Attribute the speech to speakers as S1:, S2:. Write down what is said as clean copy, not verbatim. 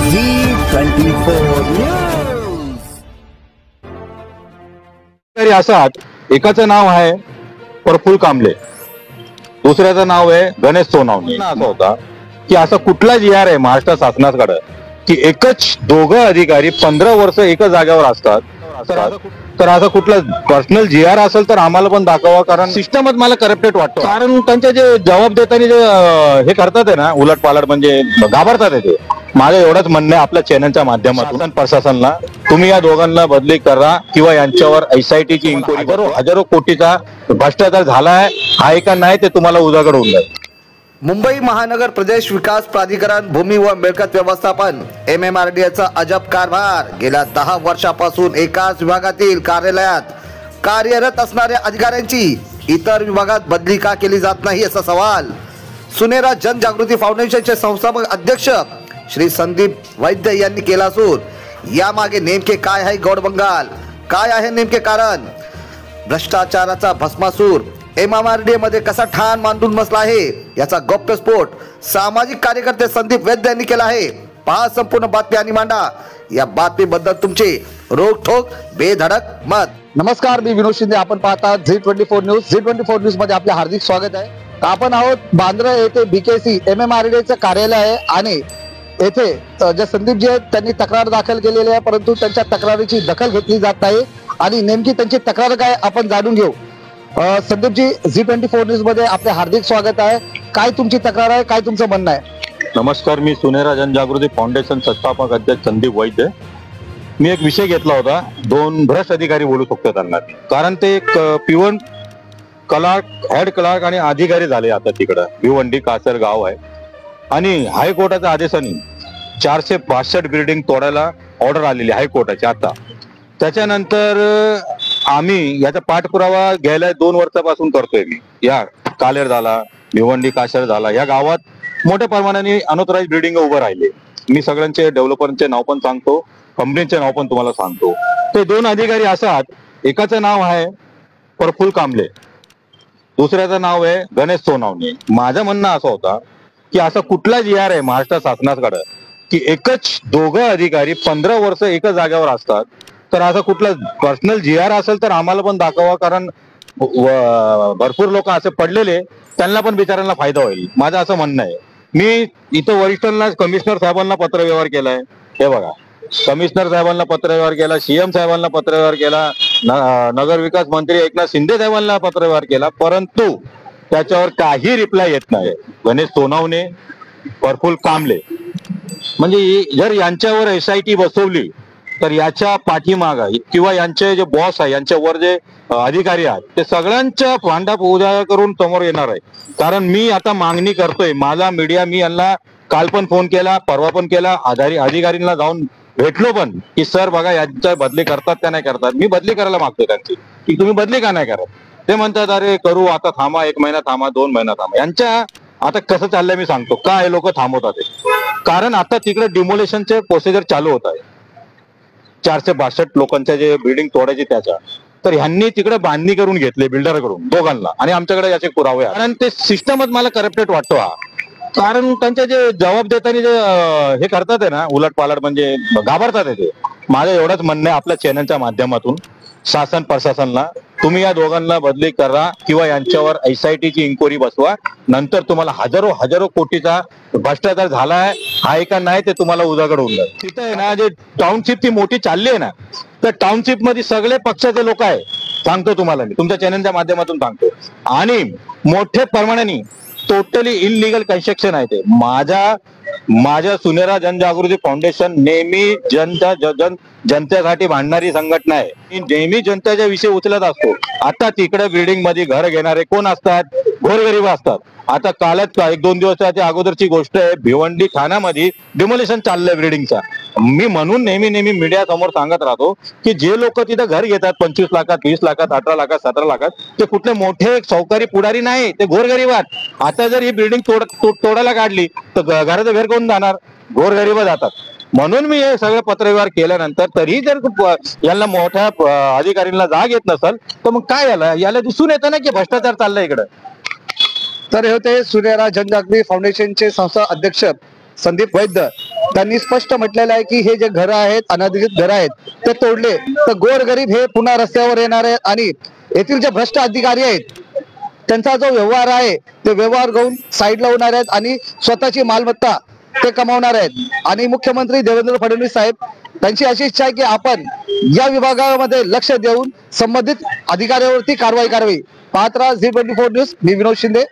S1: Z24 news.
S2: असात एकाचं नाव आहे प्रफुल्ल कांबळे, दुसऱ्याचं नाव आहे गणेश सोनावणे। असं होता की असा कुठला जी.आर आहे महाराष्ट्र शासनाकडे की एकच दोघं अधिकारी 15 वर्ष एकच जागेवर असतात, तर असं कुठला पर्सनल जी.आर असेल तर आम्हाला पण दाखवा, कारण सिस्टमच मला करप्टेड वाटतो। कारण त्यांचे जे जबाब देताना जे हे करतात आहे ना उलटपालट, म्हणजे घाबरतात ते। माझं एवढंच म्हणणं आहे आपल्या चॅनलच्या माध्यमातून प्रशासनाला, तुम्ही या दोघांना बदली करा किंवा यांच्यावर SIT ची इन्क्वायरी, हजारो कोटीचा भ्रष्टाचार झालाय आहे का नाही ते तुम्हाला उजागर होऊन जाईल।
S3: मुंबई महानगर प्रदेश विकास प्राधिकरण भूमी व मिळकत व्यवस्थापन MMRDA अजब कारभार। गेल्या 10 वर्षापासून एकाच विभागातील कार्यालयात कार्यरत असणाऱ्या अधिकाऱ्यांची इतर विभागात बदली का केली जात नाही असा सवाल सुनेरा जनजागृती फाउंडेशनचे संस्थापक अध्यक्ष श्री संदीप वैद्य यांनी केला असून यामागे नेमके काय आहे गौडबंगाल, काय आहे नेमके कारण, भ्रष्टाचाराचा भस्मासूर MMRDA मध्ये कसा ठाण मांडून बसला आहे याचा गौप्यस्फोट सामाजिक कार्यकर्ते संदीप वैद्य यांनी केला आहे। पहा संपूर्ण बातमी आणि मांडा या बातमीबद्दल तुमचे रोखठोक बेधडक मत।
S4: नमस्कार, मी विनोद शिंदे, आपण पाहता Z24 न्यूज। Z24 न्यूज मध्ये आपले हार्दिक स्वागत आहे। आपण आहोत बांद्रा येथे BKC MMRDA कार्यालय आहे आणि येथे जे संदीपजी आहेत त्यांनी तक्रार दाखल केलेली आहे, परंतु त्यांच्या तक्रारीची दखल घेतली जात नाही आणि नेमकी त्यांची तक्रार काय आपण जाणून घेऊ। संदीपजी, Z24 न्यूज मध्ये आपले हार्दिक स्वागत आहे। काय तुमची तक्रार आहे, काय तुमचं म्हणणं आहे?
S2: नमस्कार, मी सुनेरा जनजागृती फाउंडेशन संस्थापक अध्यक्ष संदीप वैद्य। मी एक विषय घेतला होता, 2 भ्रष्ट अधिकारी बोलू शकतो त्यांना, कारण ते एक पिवन क्लार्क, हेड क्लार्क आणि अधिकारी झाले आता तिकडं भिवंडी कासर गाव आहे आणि हायकोर्टाच्या आदेशाने 462 बिल्डिंग तोडायला ऑर्डर आलेली हायकोर्टाची। आता त्याच्यानंतर आम्ही याचा पाठपुरावा गेल्या 2 वर्षापासून करतोय। मी या कालेर झाला, भिवंडी काशर झाला, या गावात मोठ्या प्रमाणाने अनऑथराइज बिल्डिंग उभं राहिले। मी सगळ्यांचे डेव्हलपरचे नाव पण सांगतो, कंपनीचे नाव पण तुम्हाला सांगतो। ते 2 अधिकारी असतात, एकाचं नाव आहे प्रफुल्ल कांबळे, दुसऱ्याचं नाव आहे गणेश सोनावणे। माझं म्हणणं असं होता की असा कुठला जी.आर आहे महाराष्ट्र शासनाकडे की एकच दोघं अधिकारी 15 वर्ष एकच जागेवर असतात, तर असं कुठला पर्सनल जी.आर असेल तर आम्हाला पण दाखवा, कारण भरपूर लोक असे पडलेले, त्यांना पण बिचारांना फायदा होईल। माझं असं म्हणणं आहे। मी इथं वरिष्ठांना, कमिशनर साहेबांना पत्रव्यवहार केलाय, हे बघा, कमिशनर साहेबांना पत्रव्यवहार केला, CM साहेबांना पत्रव्यवहार केला, नगर विकास मंत्री एकनाथ शिंदे साहेबांना पत्रव्यवहार केला, परंतु त्याच्यावर काही रिप्लाय येत नाही। गणेश सोनावणे, प्रफुल्ल कांबळे, म्हणजे जर यांच्यावर SIT बसवली तर याच्या पाठीमाग किंवा यांचे जे बॉस आहे, यांच्यावर जे अधिकारी आहेत, ते सगळ्यांच्या भांडा उजागर करून समोर येणार आहे। कारण मी आता मागणी करतोय, माझा मीडिया, मी यांना काल पण फोन केला, परवा पण केला, अधिकाऱ्यांना जाऊन भेटलो पण की सर बघा यांच्या बदली करतात का नाही करतात। मी बदली करायला मागतो त्यांची की तुम्ही बदली का नाही करत। ते म्हणतात अरे करू, आता थांबा, 1 महिना थांबा, 2 महिना थांबा। यांच्या आता कसं चाललंय मी सांगतो, काय लोक थांबवतात ते, कारण आता तिकडे डिमोलेशनचे प्रोसिजर चालू होत आहे 462 लोकांच्या जे बिल्डिंग तोडायची त्याच्या, तर ह्यांनी तिकडे बांधणी करून घेतले बिल्डरकडून दोघांना, आणि आमच्याकडे याचे पुरावे आहे। कारण ते सिस्टमच मला करप्टेड वाटतो हा, कारण त्यांचे जे जबाब देताना जे हे करतात आहे ना उलटपालट, म्हणजे घाबरतात ते। माझं एवढंच म्हणणं आहे आपल्या चॅनलच्या माध्यमातून शासन प्रशासनाला, तुम्ही या दोघांना बदली करा किंवा यांच्यावर SIT ची इन्क्वायरी बसवा, नंतर तुम्हाला हजारो कोटीचा भ्रष्टाचार झालाय आहे का नाही ते तुम्हाला उजागर होऊन जाईल। तिथं आहे ना, जे टाउनशिप ती मोठी चालली आहे ना, तर टाउनशिप मध्ये सगळे पक्षाचे लोक आहे, सांगतो तुम्हाला, मी तुमच्या चॅनलच्या माध्यमातून सांगतो, आणि मोठ्या प्रमाणाने टोटली इनलिगल कन्स्ट्रक्शन आहे ते। माझ्या सुनेरा जनजागृती फाउंडेशन नेहमी जनतेसाठी भांडणारी संघटना आहे। मी नेहमी जनतेच्या विषय उचलत असतो। आता तिकडे बिल्डिंग मध्ये घर घेणारे कोण असतात? गोरगरीब असतात। आता कालच 1-2 दिवसाच्या अगोदरची गोष्ट आहे, भिवंडी ठाण्यामध्ये डिमोलेशन चाललंय बिल्डिंगचा। मी म्हणून नेहमी मीडिया समोर सांगत राहतो की जे लोक तिथं घर घेतात 25 लाखात, 20 लाखात, 18 लाखात, 17 लाखात, ते कुठले मोठे सावकारी पुढारी नाही, ते गोरगरीबात। आता जर ही बिल्डिंग तोडायला काढली तर घराचं घर कोण जाणार? गोरगरीब जातात। म्हणून मी हे सगळं पत्रव्यवहार केल्यानंतर तरी जर यांना मोठ्या अधिकाऱ्यांना जाग येत नसेल तर मग काय याला दिसून येतं ना की भ्रष्टाचार चाललाय इकडे।
S4: तर हे होते सुनेरा जनजागृती फाउंडेशनचे संस्था अध्यक्ष संदीप वैद्य त्यांनी स्पष्ट म्हटलेलं आहे की हे जे घरं आहेत, अनधिकृत घरं आहेत, ते तोडले तर गोरगरीब हे पुन्हा रस्त्यावर येणार आहेत आणि येथील जे भ्रष्ट अधिकारी आहेत त्यांचा जो व्यवहार आहे ते व्यवहार घेऊन साईडला होणार आहेत आणि स्वतःची मालमत्ता ते कमावणार आहेत। आणि मुख्यमंत्री देवेंद्र फडणवीस साहेब त्यांची अशी इच्छा आहे की आपण या विभागामध्ये लक्ष देऊन संबंधित अधिकाऱ्यावरती कारवाई करावी। पाहत राहा झी 24 न्यूज। मी विनोद शिंदे।